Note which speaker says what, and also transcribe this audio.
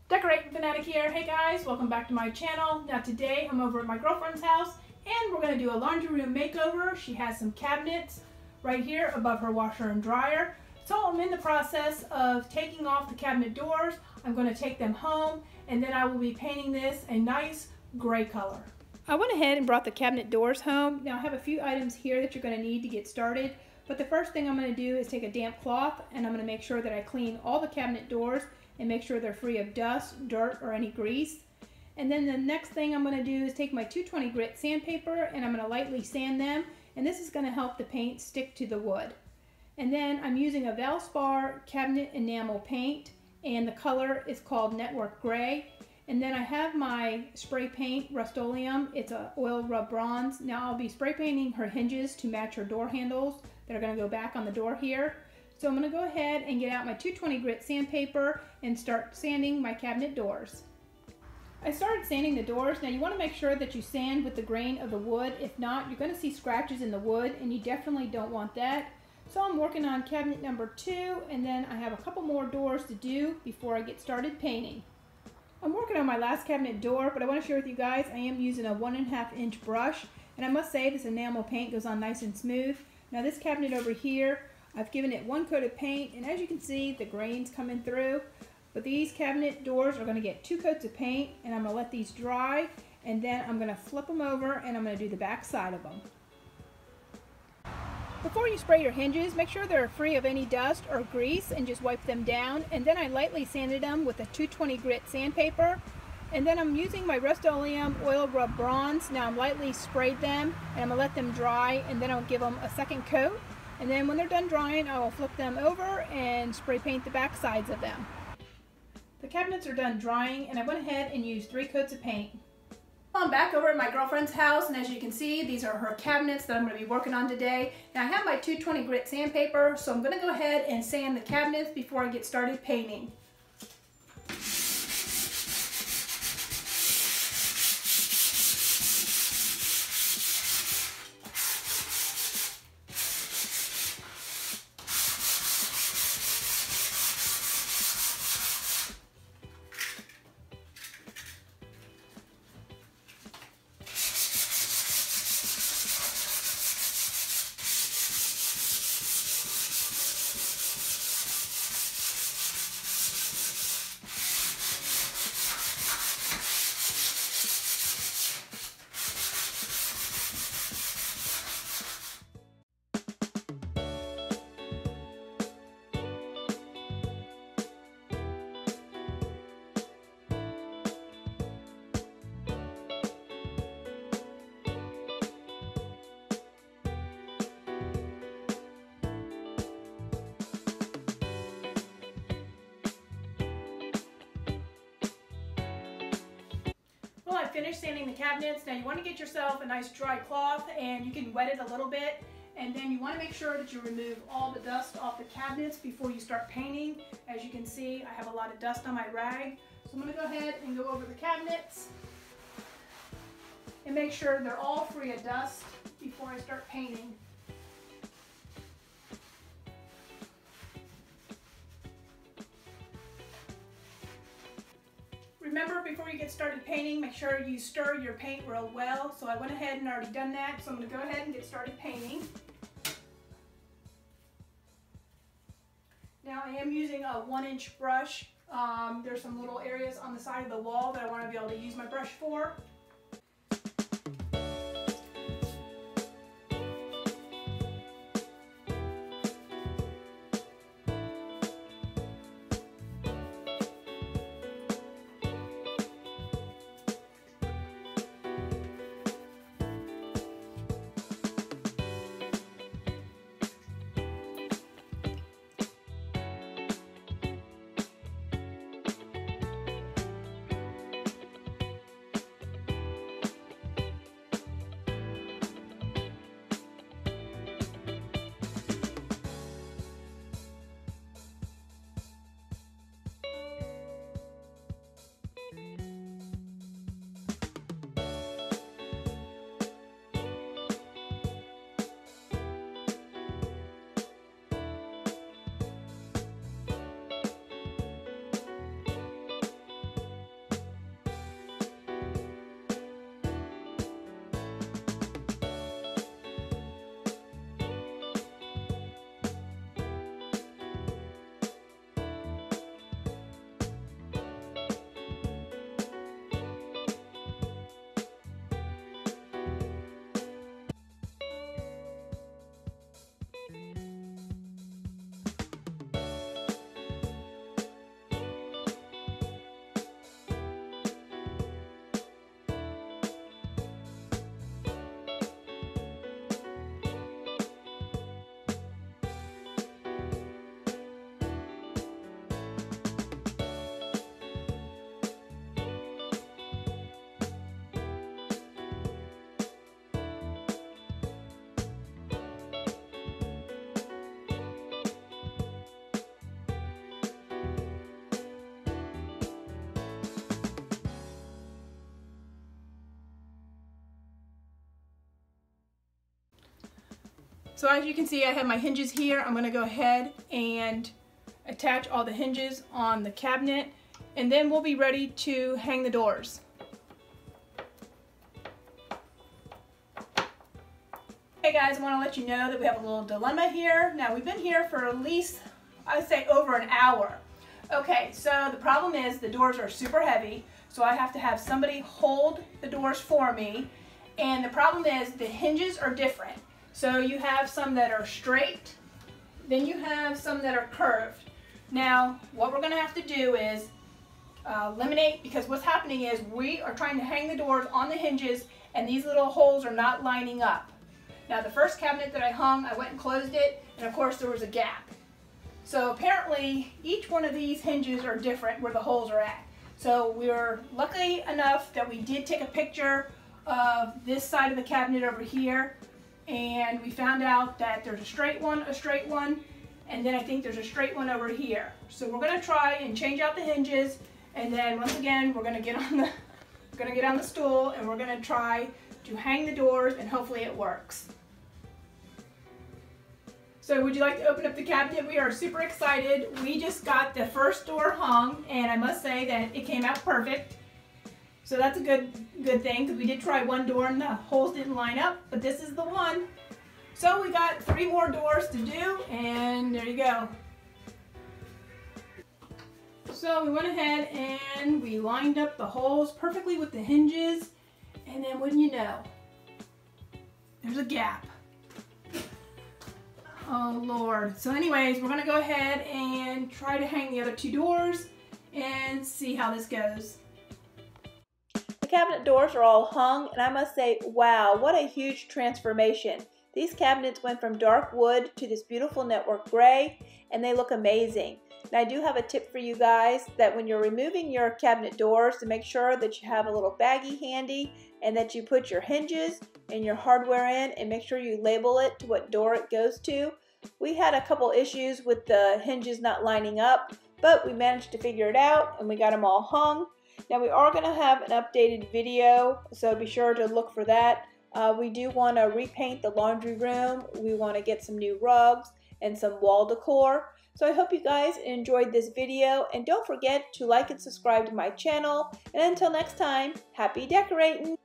Speaker 1: Decorating Fanatic here. Hey guys, welcome back to my channel. Now today I'm over at my girlfriend's house and we're going to do a laundry room makeover. She has some cabinets right here above her washer and dryer. So I'm in the process of taking off the cabinet doors. I'm going to take them home and then I will be painting this a nice gray color. I went ahead and brought the cabinet doors home. Now I have a few items here that you're going to need to get started. But the first thing I'm going to do is take a damp cloth and I'm going to make sure that I clean all the cabinet doors and make sure they're free of dust, dirt, or any grease. And then the next thing I'm going to do is take my 220 grit sandpaper and I'm going to lightly sand them, and this is going to help the paint stick to the wood. And then I'm using a Valspar cabinet enamel paint, and the color is called Network Gray. And then I have my spray paint Rust-Oleum. It's a oil rub bronze. Now I'll be spray painting her hinges to match her door handles that are going to go back on the door here. So I'm going to go ahead and get out my 220 grit sandpaper and start sanding my cabinet doors. I started sanding the doors. Now you want to make sure that you sand with the grain of the wood. If not, you're going to see scratches in the wood and you definitely don't want that. So I'm working on cabinet number 2, and then I have a couple more doors to do before I get started painting. I'm working on my last cabinet door, but I want to share with you guys I am using a 1.5 inch brush, and I must say this enamel paint goes on nice and smooth. Now this cabinet over here, I've given it one coat of paint, and as you can see, the grain's coming through. But these cabinet doors are going to get 2 coats of paint, and I'm going to let these dry, and then I'm going to flip them over, and I'm going to do the back side of them. Before you spray your hinges, make sure they're free of any dust or grease, and just wipe them down. And then I lightly sanded them with a 220 grit sandpaper. And then I'm using my Rust-Oleum oil rub bronze. Now I'm lightly sprayed them, and I'm going to let them dry, and then I'll give them a second coat. And then when they're done drying, I will flip them over and spray paint the back sides of them. The cabinets are done drying, and I went ahead and used 3 coats of paint. I'm back over at my girlfriend's house, and as you can see, these are her cabinets that I'm going to be working on today. Now I have my 220 grit sandpaper, so I'm going to go ahead and sand the cabinets before I get started painting. Well, I finished sanding the cabinets. Now you want to get yourself a nice dry cloth, and you can wet it a little bit, and then you want to make sure that you remove all the dust off the cabinets before you start painting. As you can see, I have a lot of dust on my rag, so I'm going to go ahead and go over the cabinets and make sure they're all free of dust before I start painting. Remember, before you get started painting, make sure you stir your paint real well. So I went ahead and already done that, so I'm going to go ahead and get started painting. Now I am using a 1-inch brush. There's some little areas on the side of the wall that I want to be able to use my brush for. So as you can see, I have my hinges here. I'm going to go ahead and attach all the hinges on the cabinet, and then we'll be ready to hang the doors. Hey guys, I want to let you know that we have a little dilemma here. Now we've been here for at least, I would say, over an hour. Okay, so the problem is the doors are super heavy, so I have to have somebody hold the doors for me. And the problem is the hinges are different. So you have some that are straight, then you have some that are curved. Now, what we're going to have to do is eliminate, because what's happening is we are trying to hang the doors on the hinges and these little holes are not lining up. Now the first cabinet that I hung, I went and closed it, and of course there was a gap. So apparently each one of these hinges are different where the holes are at. So we were lucky enough that we did take a picture of this side of the cabinet over here, and we found out that there's a straight one, and then I think there's a straight one over here. So we're going to try and change out the hinges, and then once again we're going to get on the stool and we're going to try to hang the doors, and hopefully it works. So would you like to open up the cabinet? We are super excited. We just got the first door hung, and I must say that it came out perfect. So that's a good thing, because we did try one door and the holes didn't line up, but this is the one. So we got 3 more doors to do, and there you go. So we went ahead and we lined up the holes perfectly with the hinges, and then wouldn't you know, there's a gap. Oh Lord. So anyways, we're going to go ahead and try to hang the other 2 doors and see how this goes. The cabinet doors are all hung, and I must say, wow, what a huge transformation. These cabinets went from dark wood to this beautiful network gray, and they look amazing. And I do have a tip for you guys, that when you're removing your cabinet doors, to make sure that you have a little baggie handy and that you put your hinges and your hardware in, and make sure you label it to what door it goes to. We had a couple issues with the hinges not lining up, but we managed to figure it out and we got them all hung. Now we are going to have an updated video, so be sure to look for that. We do want to repaint the laundry room. We want to get some new rugs and some wall decor. So I hope you guys enjoyed this video, and don't forget to like and subscribe to my channel. And until next time, happy decorating!